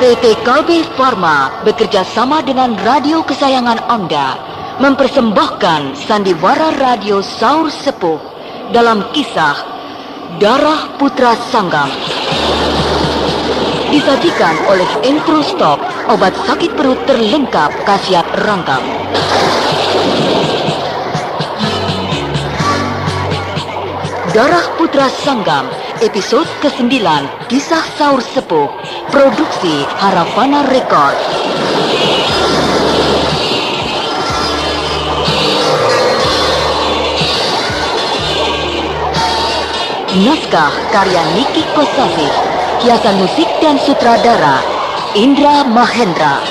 PT Kalbe Farma bekerja sama dengan radio kesayangan Anda mempersembahkan sandiwara radio Saur Sepuh dalam kisah Darah Putra Sanggam. Disajikan oleh Entrostop, obat sakit perut terlengkap khasiat rangkap. Darah Putra Sanggam, episode ke-9, Kisah Saur Sepuh, produksi Harapana Record. Naskah karya Niki Kosasih, hiasan musik dan sutradara Indra Mahendra.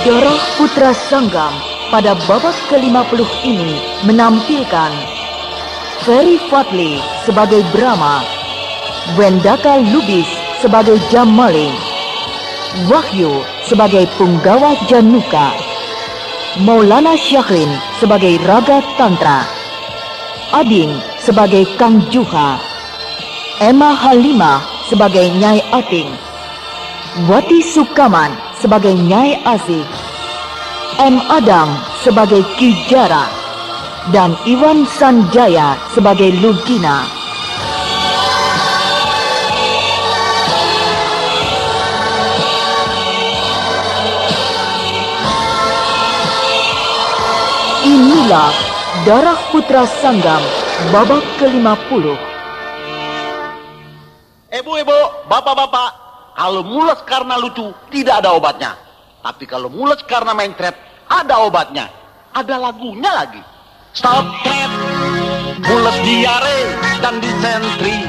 Darah Putra Sanggam pada babak ke-50 ini menampilkan Ferry Fadli sebagai Brahma, Wendaka Lubis sebagai Jamaling, Wahyu sebagai Punggawa Januka, Maulana Syahrin sebagai Raga Tantra, Ading sebagai Kang Juha, Emma Halimah sebagai Nyai Ating, Wati Sukaman sebagai Nyai Asih, M. Adang sebagai Ki Jara, dan Iwan Sanjaya sebagai Lugina. Inilah Darah Putra Sanggam babak ke-50. Ibu-ibu, bapak-bapak, kalau mules karena lucu, tidak ada obatnya. Tapi kalau mules karena main trap, ada obatnya. Ada lagunya lagi. Stop trap, mules diare dan disentri.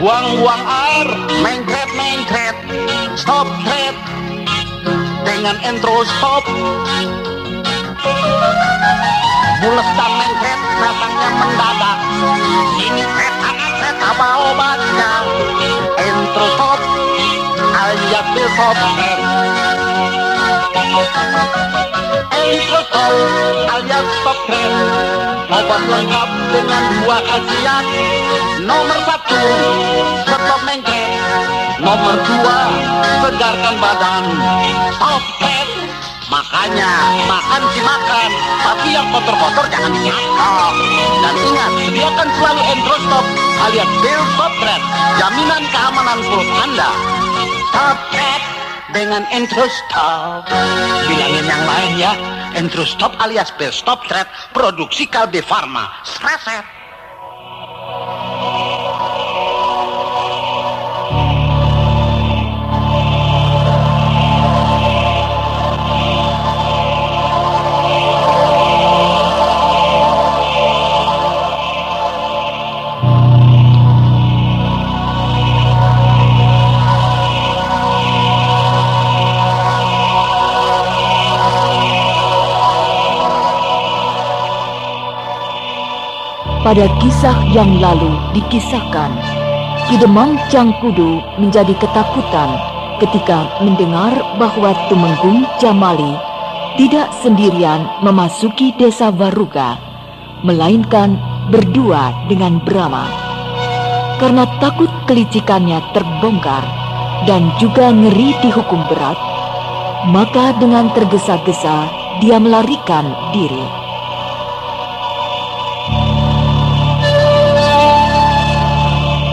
Buang-buang air, main trap. Stop trap, dengan intro stop. Mules dan main trap, datangnya mendadak. Ini trap, apa obatnya? Intro stop, alias stop trap. Intro stop alias stop trap, obat lengkap dengan 2 khasiat. Nomor 1, stop main trap. Nomor 2, segarkan badan. Stop trap. Makanya makan sih makan, tapi yang kotor-kotor jangan dimakan. Dan ingat, sediakan selalu Intro stop alias Bill Stop Trap, jaminan keamanan perut Anda. Stop trap dengan Intro Stop. Bilangin yang lain ya. Intro Stop alias Bill Stop Trap, produksi Kalbe Farma. Sreset. Pada kisah yang lalu dikisahkan, Kidemang Cangkudu menjadi ketakutan ketika mendengar bahwa Tumenggung Jamali tidak sendirian memasuki desa Waruga, melainkan berdua dengan Brahma. Karena takut kelicikannya terbongkar dan juga ngeri dihukum berat, maka dengan tergesa-gesa dia melarikan diri.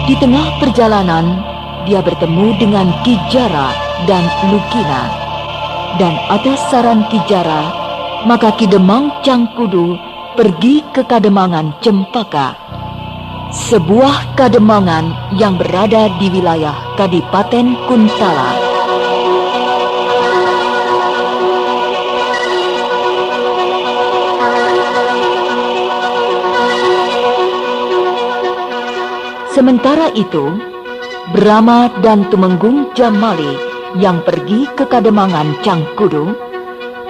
Di tengah perjalanan, dia bertemu dengan Ki Jara dan Lugina. Dan atas saran Ki Jara, maka Kidemang Cangkudu pergi ke Kademangan Cempaka, sebuah kademangan yang berada di wilayah Kadipaten Kuntala. Sementara itu, Brahma dan Tumenggung Jamali yang pergi ke Kademangan Cangkudu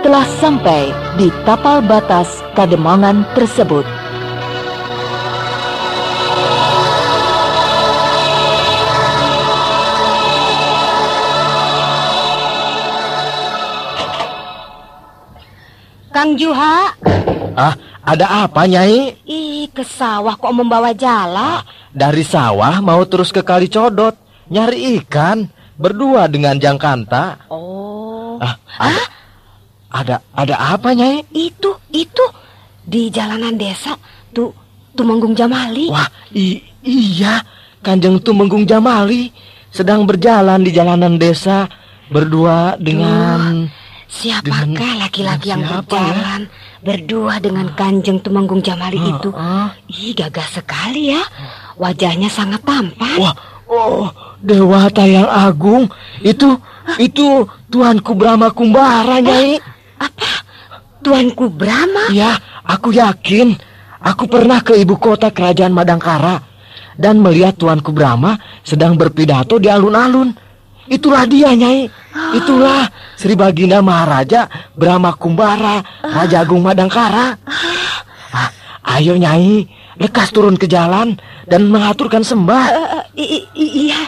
telah sampai di tapal batas Kademangan tersebut. Kang Juha. Ada apa, Nyai? Ih, ke sawah kok membawa jala? Dari sawah mau terus ke Kali Codot, nyari ikan, berdua dengan Jangkanta. Oh. Ada apa, Nyai? Itu di jalanan desa tuh Tumenggung Jamali. Wah, iya, Kanjeng Tumenggung Jamali sedang berjalan di jalanan desa berdua dengan... Siapakah laki-laki yang berjalan berdua dengan Kanjeng Tumenggung Jamali itu? Ih, gagah sekali ya. Wajahnya sangat tampan. Wah, Dewa Tayang Agung. Itu Tuanku Brahma Kumbara, Nyai. Apa? Tuanku Brahma? Ya, aku yakin. Aku pernah ke ibu kota kerajaan Madangkara dan melihat Tuanku Brahma sedang berpidato di alun-alun. Itulah dia, Nyai. Itulah Sri Baginda Maharaja Brahma Kumbara, Raja Agung Madangkara. Ayo, Nyai, lekas turun ke jalan dan mengaturkan sembah. Iya.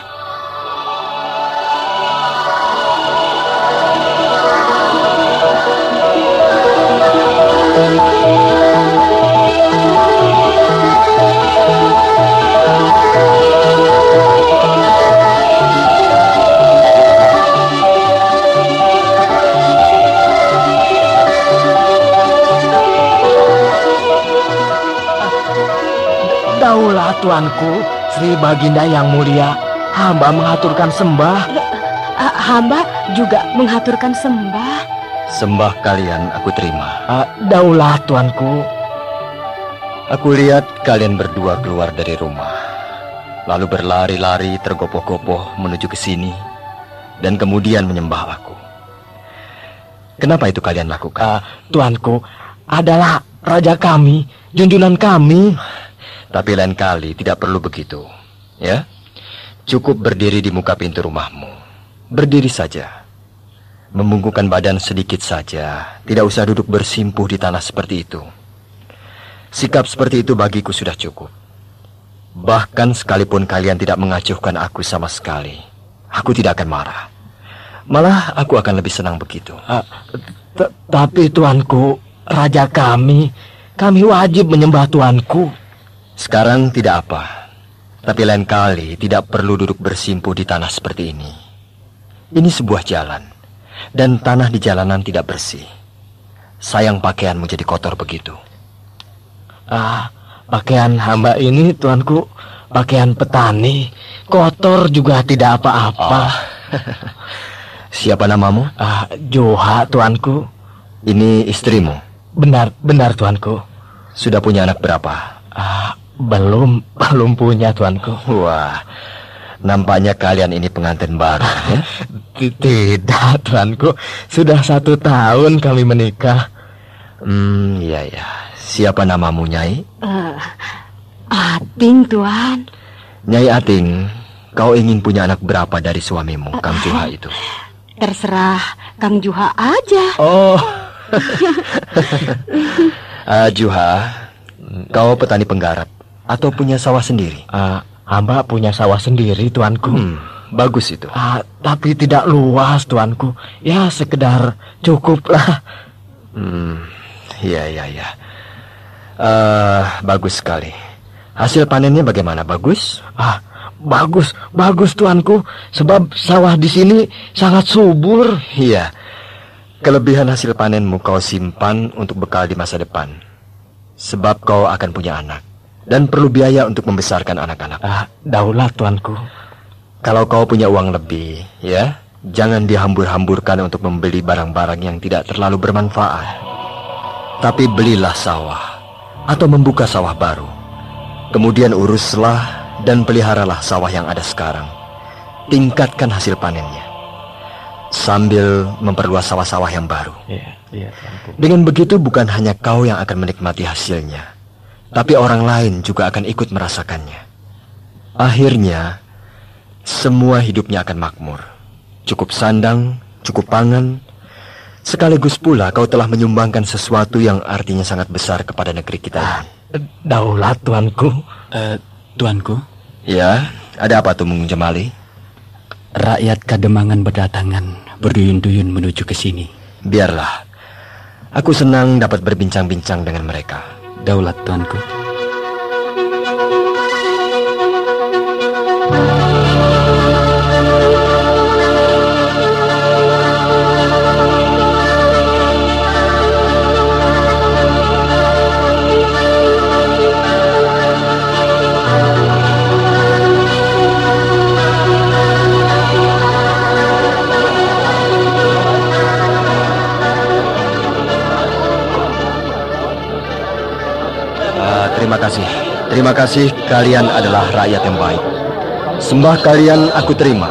Daulah Tuanku, Sri Baginda yang mulia, hamba mengaturkan sembah. Hamba juga mengaturkan sembah. Sembah kalian aku terima. Daulah Tuanku. Aku lihat kalian berdua keluar dari rumah, lalu berlari-lari tergopoh-gopoh menuju ke sini, dan kemudian menyembah aku. Kenapa itu kalian lakukan? Tuanku, adalah raja kami, junjungan kami. Tapi lain kali tidak perlu begitu, ya? Cukup berdiri di muka pintu rumahmu. Berdiri saja. Membungkukkan badan sedikit saja. Tidak usah duduk bersimpuh di tanah seperti itu. Sikap seperti itu bagiku sudah cukup. Bahkan sekalipun kalian tidak mengacuhkan aku sama sekali, aku tidak akan marah. Malah aku akan lebih senang begitu. Tapi Tuanku, raja kami wajib menyembah Tuanku. Sekarang tidak apa. Tapi lain kali tidak perlu duduk bersimpuh di tanah seperti ini. Ini sebuah jalan, dan tanah di jalanan tidak bersih. Sayang pakaianmu jadi kotor begitu. Pakaian hamba ini, Tuanku, pakaian petani. Kotor juga tidak apa-apa. Siapa namamu? Joha, Tuanku. Ini istrimu? Benar, Tuanku. Sudah punya anak berapa? Belum punya, Tuanku. Wah, nampaknya kalian ini pengantin baru, ya? Tidak, Tuanku. Sudah 1 tahun kami menikah. Iya. Siapa namamu, Nyai? Ating, Tuan. Nyai Ating, kau ingin punya anak berapa dari suamimu, Kang Juha itu? Terserah Kang Juha aja. Oh. Juha, kau petani penggarap atau punya sawah sendiri? Hamba punya sawah sendiri, Tuanku. Bagus itu. Tapi tidak luas, Tuanku. Ya, sekedar cukuplah. Iya. Bagus sekali. Hasil panennya bagaimana? Bagus? Bagus, Tuanku. Sebab sawah di sini sangat subur. Iya. Kelebihan hasil panenmu kau simpan untuk bekal di masa depan. Sebab kau akan punya anak dan perlu biaya untuk membesarkan anak-anak. Daulat, Tuanku. Kalau kau punya uang lebih, ya, jangan dihambur-hamburkan untuk membeli barang-barang yang tidak terlalu bermanfaat. Tapi belilah sawah atau membuka sawah baru. Kemudian uruslah dan peliharalah sawah yang ada sekarang. Tingkatkan hasil panennya sambil memperluas sawah-sawah yang baru. Iya, Tuanku. Dengan begitu bukan hanya kau yang akan menikmati hasilnya, tapi orang lain juga akan ikut merasakannya. Akhirnya semua hidupnya akan makmur. Cukup sandang, cukup pangan. Sekaligus pula kau telah menyumbangkan sesuatu yang artinya sangat besar kepada negeri kita ini. Daulat, Tuanku. Tuanku? Ya, ada apa Tumenggung Jamali? Rakyat Kademangan berdatangan, berduyun-duyun menuju ke sini. Biarlah. Aku senang dapat berbincang-bincang dengan mereka. Daulat, tuanku. Terima kasih, kalian adalah rakyat yang baik. Sembah kalian aku terima.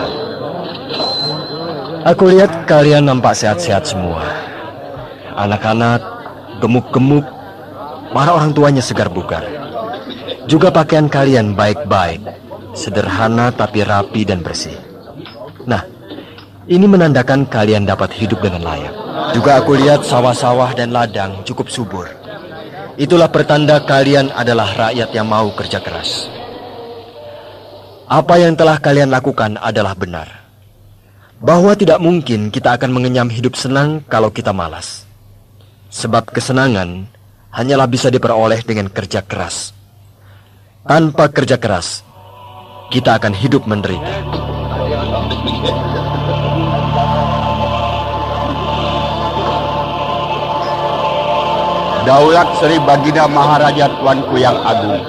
Aku lihat kalian nampak sehat-sehat semua. Anak-anak gemuk-gemuk, para orang tuanya segar bugar. Juga pakaian kalian baik-baik, sederhana tapi rapi dan bersih. Nah, ini menandakan kalian dapat hidup dengan layak. Juga aku lihat sawah-sawah dan ladang cukup subur. Itulah pertanda kalian adalah rakyat yang mau kerja keras. Apa yang telah kalian lakukan adalah benar. Bahwa tidak mungkin kita akan mengenyam hidup senang kalau kita malas. Sebab kesenangan hanyalah bisa diperoleh dengan kerja keras. Tanpa kerja keras, kita akan hidup menderita. Daulat Sri Baginda Maharaja Tuanku yang agung,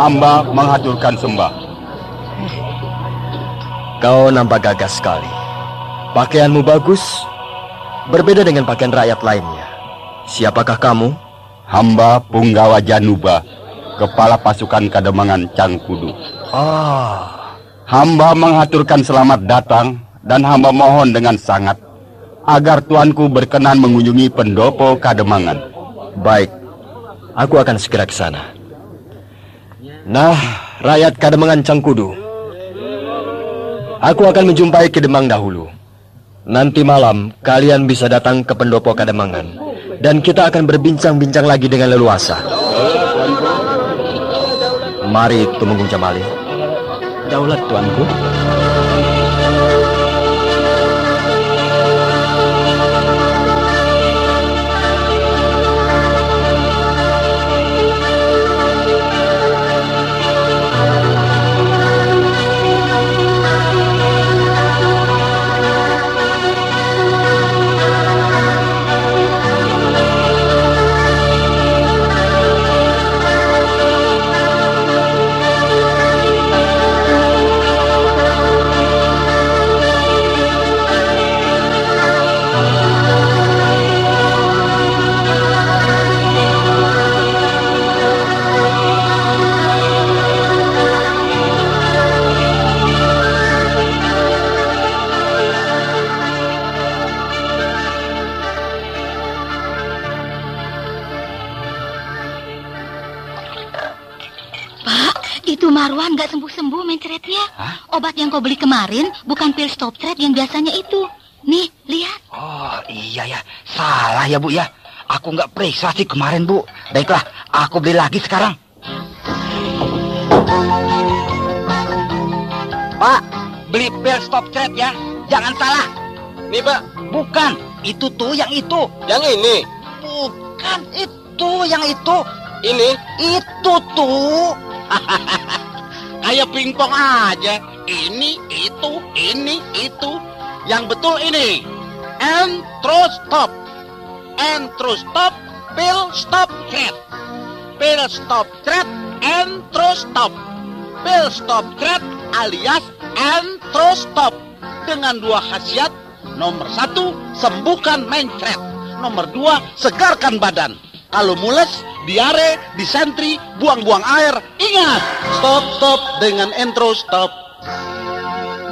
hamba menghaturkan sembah. Kau nampak gagah sekali. Pakaianmu bagus, berbeda dengan pakaian rakyat lainnya. Siapakah kamu? Hamba Punggawa Januba, kepala pasukan Kademangan Cangkudu. Hamba menghaturkan selamat datang dan hamba mohon dengan sangat agar tuanku berkenan mengunjungi pendopo Kademangan. Baik, aku akan segera ke sana. Nah, rakyat Kademangan Cangkudu, aku akan menjumpai Kedemang dahulu. Nanti malam kalian bisa datang ke pendopo Kademangan dan kita akan berbincang-bincang lagi dengan leluasa. Mari Tumenggung Jamali. Daulat, tuanku. Marwan nggak sembuh-sembuh mencretnya. Obat yang kau beli kemarin bukan pil stop thread yang biasanya itu. Nih, lihat. Oh, iya ya. Salah ya, Bu ya. Aku nggak periksa sih kemarin, Bu. Baiklah, aku beli lagi sekarang. Pak, beli pil stop thread ya. Jangan salah. Nih, Pak. Bukan, itu tuh yang itu. Yang ini? Bukan, itu yang itu. Ini? Itu tuh. Kayak pingpong aja. Ini, itu. Yang betul ini. Entrostop. Entrostop, pil stop thread. Pil stop thread, entrostop. Pil stop thread alias entrostop. Dengan dua khasiat. Nomor 1, sembuhkan mencret. Nomor 2, segarkan badan. Kalau mules, diare, disentri, buang-buang air, ingat, stop dengan entrostop.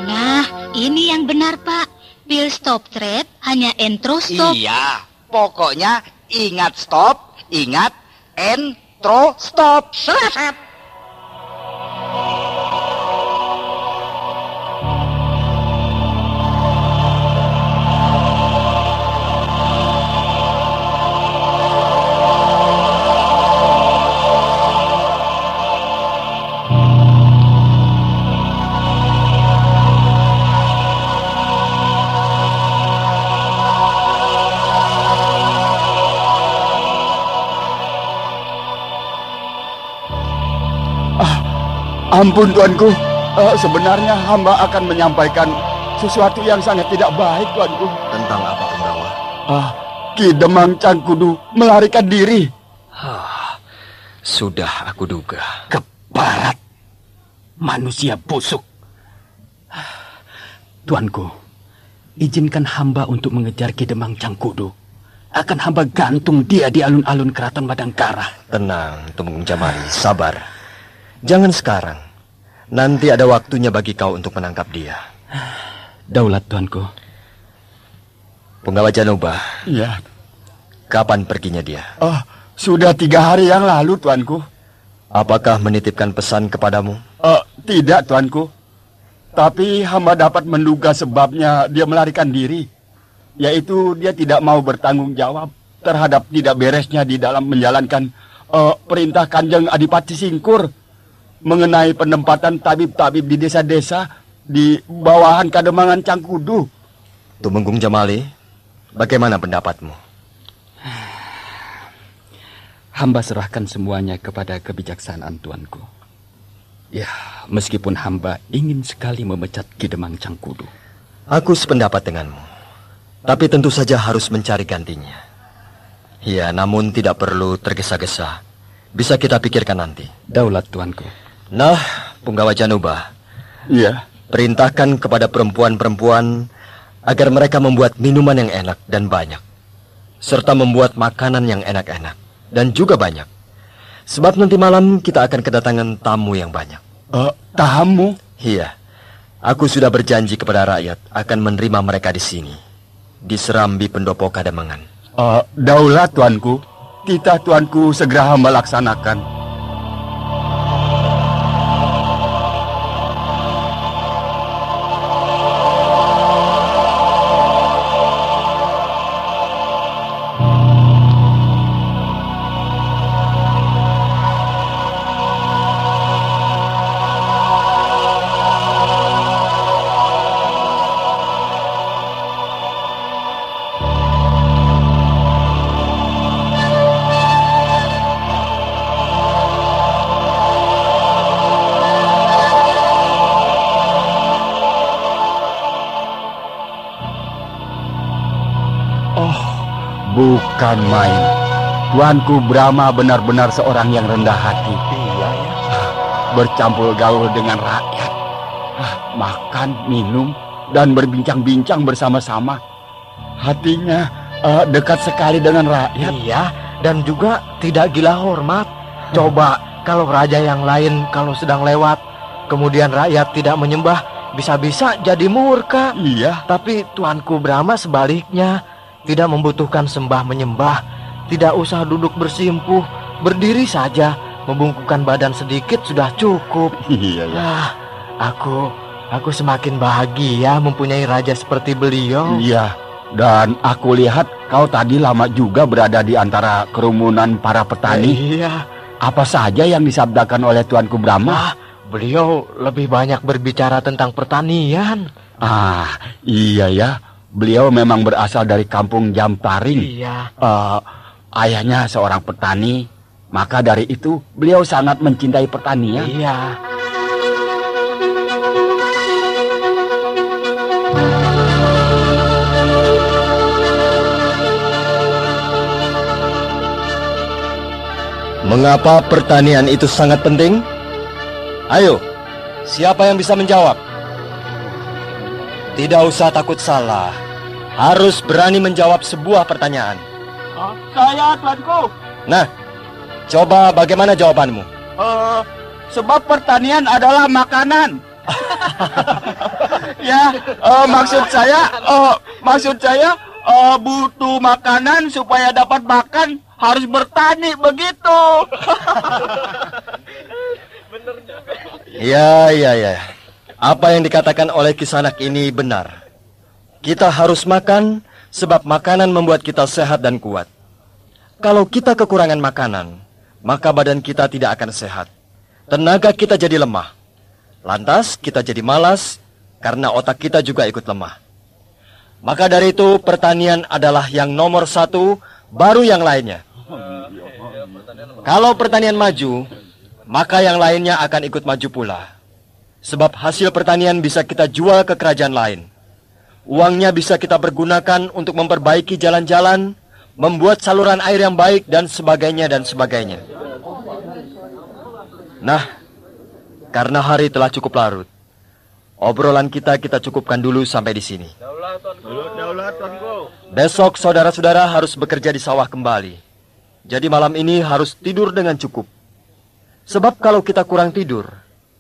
Nah, ini yang benar, Pak. Pil stop thread hanya entrostop. Iya, pokoknya ingat stop, ingat entrostop. Selesai. Ampun tuanku, sebenarnya hamba akan menyampaikan sesuatu yang sangat tidak baik tuanku. Tentang apa, Punggawa? Ki Demang Cangkudu melarikan diri. Sudah aku duga. Keparat, manusia busuk. Tuanku, izinkan hamba untuk mengejar Ki Demang Cangkudu. Akan hamba gantung dia di alun-alun Keraton Madangkara. Tenang, Tumenggung Jamali, sabar. Jangan sekarang. Nanti ada waktunya bagi kau untuk menangkap dia. Daulat tuanku. Punggawa Janubah. Iya. Kapan perginya dia? Sudah 3 hari yang lalu tuanku. Apakah menitipkan pesan kepadamu? Tidak tuanku. Tapi hamba dapat menduga sebabnya dia melarikan diri. Yaitu dia tidak mau bertanggung jawab terhadap tidak beresnya di dalam menjalankan perintah Kanjeng Adipati Singkur mengenai penempatan tabib-tabib di desa-desa di bawahan Kademangan Cangkudu. Tumenggung Jamali, bagaimana pendapatmu? Hamba serahkan semuanya kepada kebijaksanaan tuanku. Ya, meskipun hamba ingin sekali memecat Ki Demang Cangkudu. Aku sependapat denganmu. Tapi tentu saja harus mencari gantinya. Ya, namun tidak perlu tergesa-gesa. Bisa kita pikirkan nanti. Daulat tuanku. Nah, Punggawa Janubah. Iya. Perintahkan kepada perempuan-perempuan agar mereka membuat minuman yang enak dan banyak. Serta membuat makanan yang enak-enak dan juga banyak. Sebab nanti malam kita akan kedatangan tamu yang banyak. Tamu? Iya. Aku sudah berjanji kepada rakyat akan menerima mereka di sini. Di Serambi Pendopo Kademangan. Daulat tuanku. Titah tuanku segera hamba laksanakan. Bukan main. Tuanku Brahma benar-benar seorang yang rendah hati. Iya ya. Bercampur gaul dengan rakyat. Makan, minum, dan berbincang-bincang bersama-sama. Hatinya dekat sekali dengan rakyat. Iya, dan juga tidak gila hormat. Coba kalau raja yang lain kalau sedang lewat, kemudian rakyat tidak menyembah, bisa-bisa jadi murka. Iya. Tapi tuanku Brahma sebaliknya. Tidak membutuhkan sembah menyembah, tidak usah duduk bersimpuh, berdiri saja, membungkukkan badan sedikit sudah cukup. Iya ya. Aku semakin bahagia mempunyai raja seperti beliau. Iya, dan aku lihat kau tadi lama juga berada di antara kerumunan para petani. Iya. Apa saja yang disabdakan oleh tuanku Brahma? Beliau lebih banyak berbicara tentang pertanian. Iya ya. Beliau memang berasal dari kampung Jamparing. Iya. Ayahnya seorang petani, maka dari itu beliau sangat mencintai pertanian. Iya. Mengapa pertanian itu sangat penting? Ayo, siapa yang bisa menjawab? Tidak usah takut salah. Harus berani menjawab sebuah pertanyaan. Saya, tuanku. Nah, coba bagaimana jawabanmu? Sebab pertanian adalah makanan. Ya, maksud saya butuh makanan supaya dapat makan harus bertani begitu. Bener juga. Ya. Apa yang dikatakan oleh Kisanak ini benar. Kita harus makan sebab makanan membuat kita sehat dan kuat. Kalau kita kekurangan makanan, maka badan kita tidak akan sehat. Tenaga kita jadi lemah. Lantas kita jadi malas karena otak kita juga ikut lemah. Maka dari itu pertanian adalah yang nomor 1, baru yang lainnya. Kalau pertanian maju, maka yang lainnya akan ikut maju pula. Sebab hasil pertanian bisa kita jual ke kerajaan lain. Uangnya bisa kita pergunakan untuk memperbaiki jalan-jalan, membuat saluran air yang baik, dan sebagainya dan sebagainya. Nah, karena hari telah cukup larut, obrolan kita cukupkan dulu sampai di sini. Besok saudara-saudara harus bekerja di sawah kembali. Jadi malam ini harus tidur dengan cukup. Sebab kalau kita kurang tidur,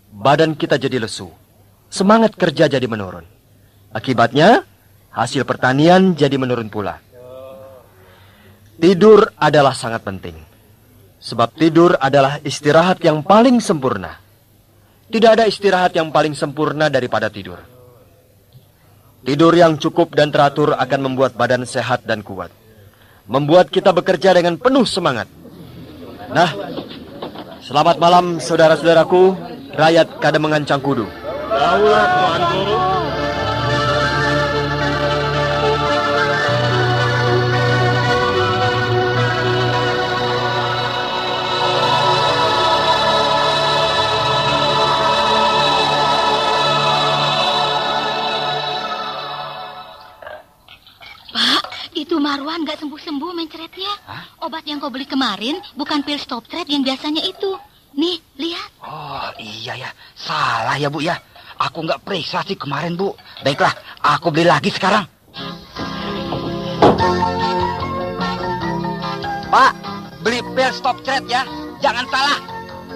badan kita jadi lesu, semangat kerja jadi menurun. Akibatnya, hasil pertanian jadi menurun pula. Tidur adalah sangat penting. Sebab tidur adalah istirahat yang paling sempurna. Tidak ada istirahat yang paling sempurna daripada tidur. Tidur yang cukup dan teratur akan membuat badan sehat dan kuat. Membuat kita bekerja dengan penuh semangat. Nah, selamat malam saudara-saudaraku, rakyat Kademengan Cangkudu. Daulat Tuan Guru. Itu Marwan gak sembuh-sembuh mencretnya. Obat yang kau beli kemarin bukan pil stop thread yang biasanya itu. Nih, lihat. Oh iya ya, salah ya Bu ya. Aku gak periksa sih kemarin Bu. Baiklah, aku beli lagi sekarang. Pak, beli pil stop thread ya. Jangan salah.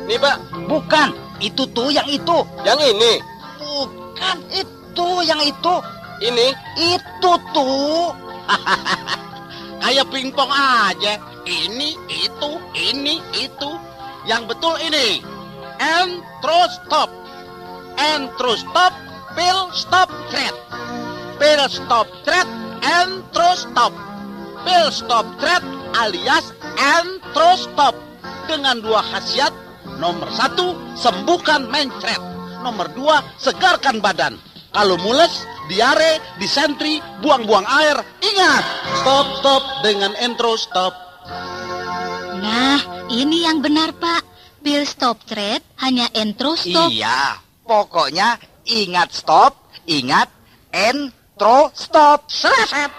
Nih Pak. Bukan, itu tuh yang itu. Yang ini. Bukan, itu yang itu. Ini. Itu tuh. Kayak pingpong aja. Ini, itu. Yang betul ini. Entrostop. Entrostop, pil stop thread. Pil stop thread, entrostop. Pil stop thread alias entrostop. Dengan 2 khasiat. Nomor 1, sembuhkan mencret. Nomor 2, segarkan badan. Kalau mules, diare, disentri, buang-buang air, ingat, stop dengan entrostop. Nah, ini yang benar Pak. Pil stop thread hanya entrostop. Iya, pokoknya ingat stop, ingat entrostop. Seleset.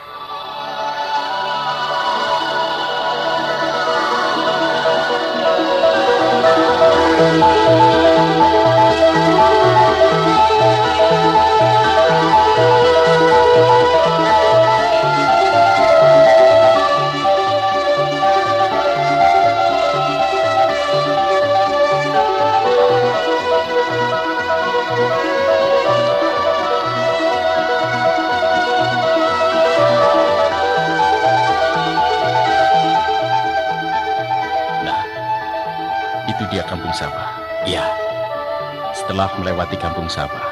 Dia Kampung Sabah. Ya. Setelah melewati Kampung Sabah,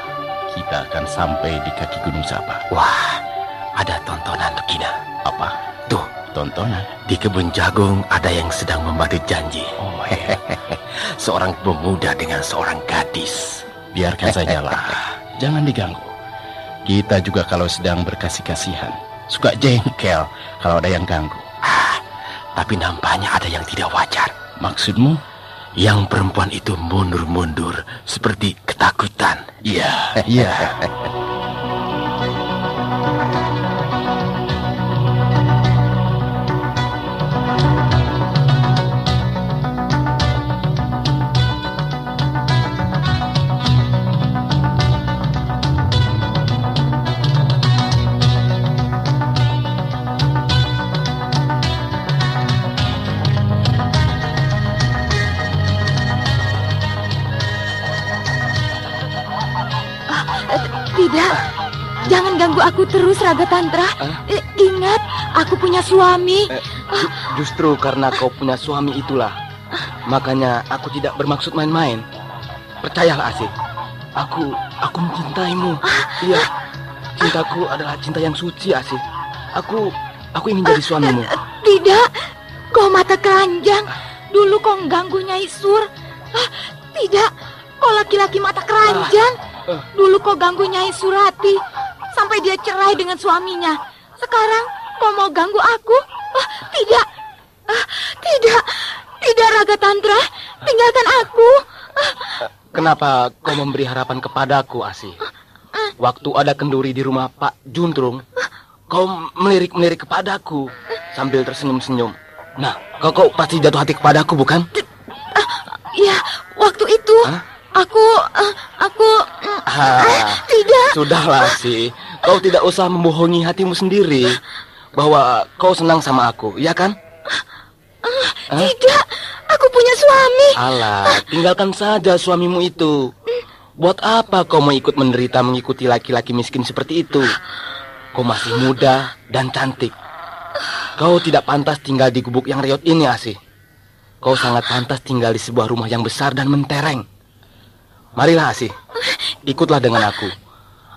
kita akan sampai di kaki Gunung Sabah. Wah, ada tontonan Gina. Apa? Tuh, tontonan. Di kebun jagung ada yang sedang memadu janji. Oh, ya. Seorang pemuda dengan seorang gadis. Biarkan sajalah. Jangan diganggu. Kita juga kalau sedang berkasih-kasihan, suka jengkel kalau ada yang ganggu. Tapi nampaknya ada yang tidak wajar. Maksudmu? Yang perempuan itu mundur-mundur seperti ketakutan. Iya, iya. Tidak, jangan ganggu aku terus, Raga Tantra. Ingat, aku punya suami. Justru karena kau punya suami itulah, makanya aku tidak bermaksud main-main. Percayalah, Asih. Aku mencintaimu. Iya, cintaku adalah cinta yang suci, Asih. Aku ingin jadi suamimu. Tidak, kau mata keranjang. Dulu kau ganggu Nyai Sur. Tidak, kau laki-laki mata keranjang. Dulu kau ganggu Nyai Surati sampai dia cerai dengan suaminya. Sekarang kau mau ganggu aku? Tidak, Raga Tantra, tinggalkan aku. Kenapa kau memberi harapan kepadaku, Asih? Waktu ada kenduri di rumah Pak Juntrung, kau melirik-melirik kepadaku sambil tersenyum-senyum. Nah, kau pasti jatuh hati kepadaku, bukan? Ya, waktu itu aku tidak. Sudahlah, Asih. Kau tidak usah membohongi hatimu sendiri bahwa kau senang sama aku, ya kan? Tidak, aku punya suami. Alah, tinggalkan saja suamimu itu. Buat apa kau mau ikut menderita mengikuti laki-laki miskin seperti itu? Kau masih muda dan cantik. Kau tidak pantas tinggal di gubuk yang reot ini, Asih. Kau sangat pantas tinggal di sebuah rumah yang besar dan mentereng. Marilah, Asih. Ikutlah dengan aku.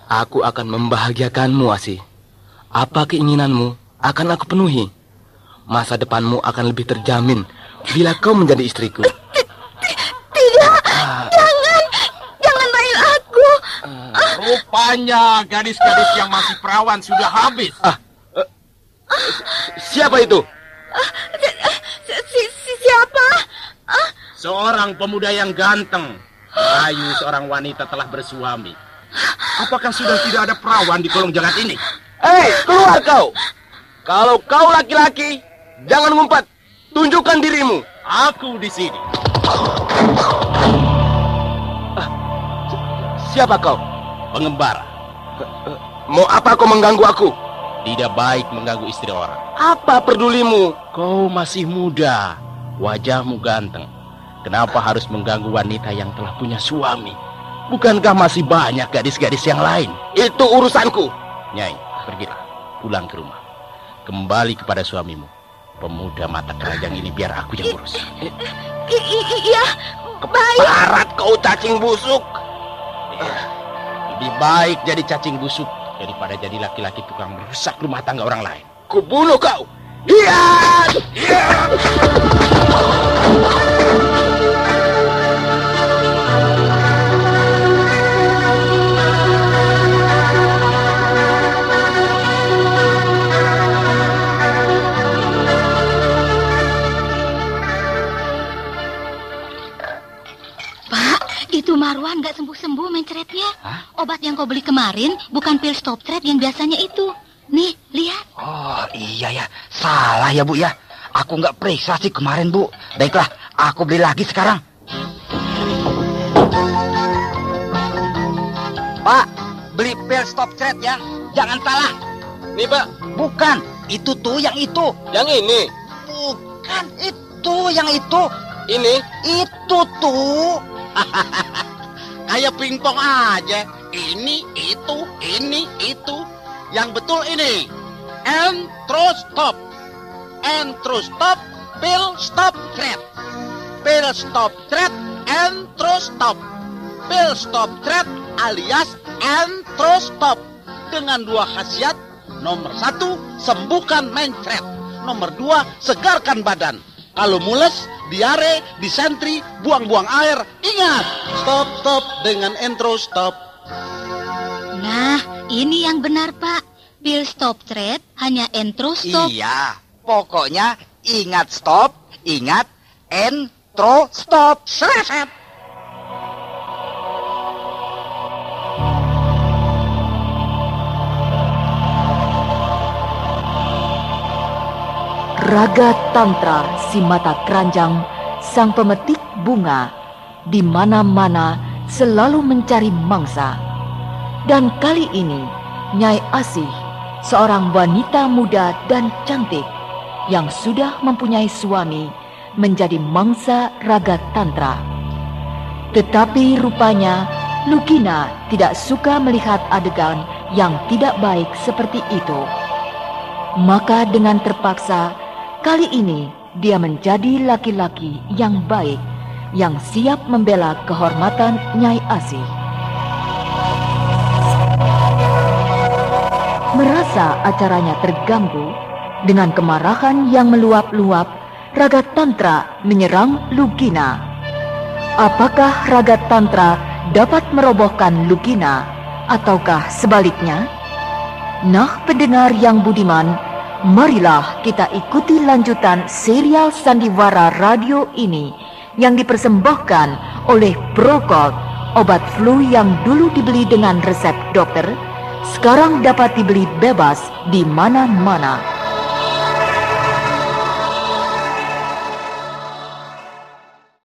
Aku akan membahagiakanmu, Asih. Apa keinginanmu akan aku penuhi. Masa depanmu akan lebih terjamin bila kau menjadi istriku. Tidak, jangan main aku. Rupanya gadis-gadis yang masih perawan sudah habis. Siapa itu? Siapa? Seorang pemuda yang ganteng. Ayu seorang wanita telah bersuami. Apakah sudah tidak ada perawan di kolong jagat ini? Hei, keluar kau. Kalau kau laki-laki, jangan ngumpat. Tunjukkan dirimu. Aku di sini. Siapa kau? Pengembara. Mau apa kau mengganggu aku? Tidak baik mengganggu istri orang. Apa pedulimu? Kau masih muda. Wajahmu ganteng. Kenapa harus mengganggu wanita yang telah punya suami? Bukankah masih banyak gadis-gadis yang lain? Itu urusanku. Nyai, pergilah. Pulang ke rumah. Kembali kepada suamimu. Pemuda mata keranjang ini biar aku yang urus. Iya, baik. Barat kau cacing busuk. Lebih baik jadi cacing busuk daripada jadi laki-laki tukang merusak rumah tangga orang lain. Kubunuh kau. Iya. Itu Marwan gak sembuh-sembuh mencretnya. Obat yang kau beli kemarin bukan pil stop thread yang biasanya itu. Nih, lihat. Oh iya ya, salah ya Bu ya. Aku nggak periksa sih kemarin Bu. Baiklah, aku beli lagi sekarang. Pak, beli pil stop thread ya. Jangan salah. Nih Pak. Bukan, itu tuh yang itu. Yang ini. Bukan, itu yang itu. Ini. Itu tuh. Kayak pingpong aja. Ini, itu, ini, itu. Yang betul ini. Entrostop. Entrostop, pil stop thread. Pil stop thread, Entrostop. Pil stop thread alias Entrostop. Dengan dua khasiat. Nomor 1, sembuhkan mencret. Nomor 2, segarkan badan. Kalau mules, diare, disentri, buang-buang air, ingat, stop dengan Entrostop. Nah, ini yang benar, Pak. Pil stop thread hanya Entrostop. Iya, pokoknya ingat stop, ingat Entrostop. Seret. Raga Tantra si mata keranjang, sang pemetik bunga, di mana-mana selalu mencari mangsa. Dan kali ini, Nyai Asih, seorang wanita muda dan cantik yang sudah mempunyai suami, menjadi mangsa Raga Tantra. Tetapi rupanya Lugina tidak suka melihat adegan yang tidak baik seperti itu. Maka dengan terpaksa, kali ini dia menjadi laki-laki yang baik, yang siap membela kehormatan Nyai Asih. Merasa acaranya terganggu, dengan kemarahan yang meluap-luap, Raga Tantra menyerang Lugina. Apakah Raga Tantra dapat merobohkan Lugina, ataukah sebaliknya? Nah, pendengar yang budiman, marilah kita ikuti lanjutan serial Sandiwara Radio ini yang dipersembahkan oleh Procold, obat flu yang dulu dibeli dengan resep dokter, sekarang dapat dibeli bebas di mana-mana.